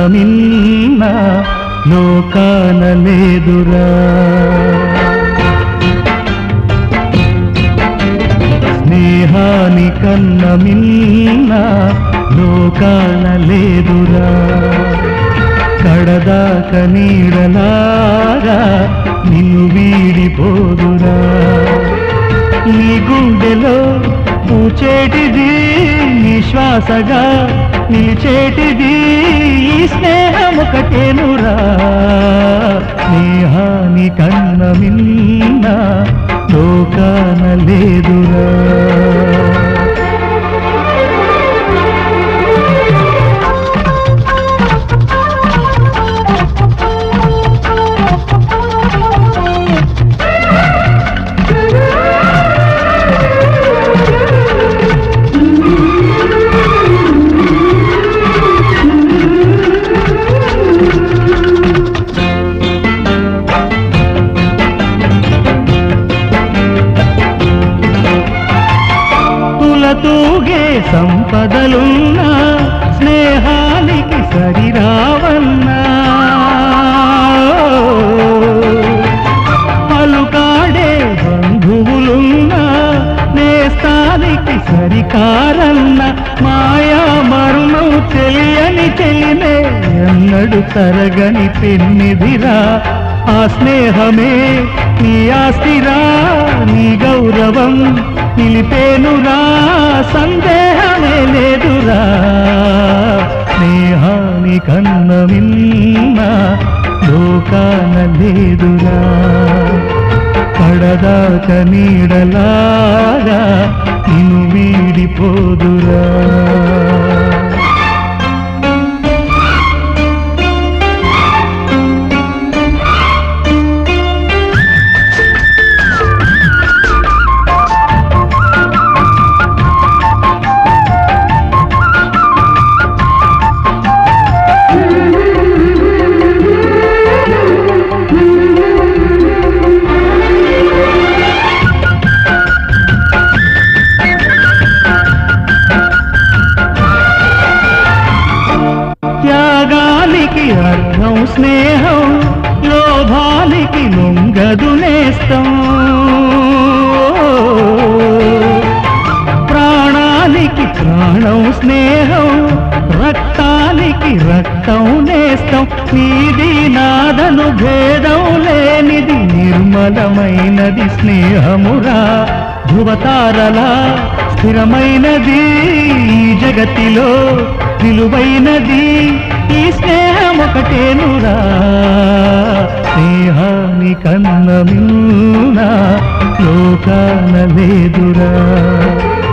మిన్న లోకాన లేదురా. స్నేహాని కన్న మిన్న లోకాన లేదురా. కడదాక నీడలాగా నిన్ను వీడిపోదురా. నీ గుండెలో పూచేటిది నీ శ్వాసగా నిలిచేటిది ఈ స్నేహమొకటేనురా. స్నేహాని కన్న మిన్న లోకాన లేదురా. తూగే సంపదలున్నా స్నేహానికి సరిరావన్నా. పలుకాడే బంధువులున్నా నేస్తానికి సరికారన్న. మాయా మరుణం తెలియని చెలినే ఎన్నడు తరగని పెన్నిదిరా. ఆ స్నేహమే నీ ఆస్తిరా, నీ గౌరవం నిలిపేనురా. సందేహమే లేదురా. స్నేహాని కన్న మిన్న లోకాన లేదురా. కడదాక నీడలాగా నిన్ను వీడిపోదురా. త్యాగానికి అర్థం స్నేహం, లోభానికి లొంగదు నేస్తం. ప్రాణానికి ప్రాణం స్నేహం, రక్తానికి రక్తం నేస్తం. నీది నాదను భేదం లేనిది నిర్మలమైనది స్నేహమురా. ధృవతారలా స్థిరమైనది ఈ జగతిలో విలువైనది ఈ స్నేహమొకటేనురా. స్నేహాని కన్న మిన్న లోకాన లేదురా.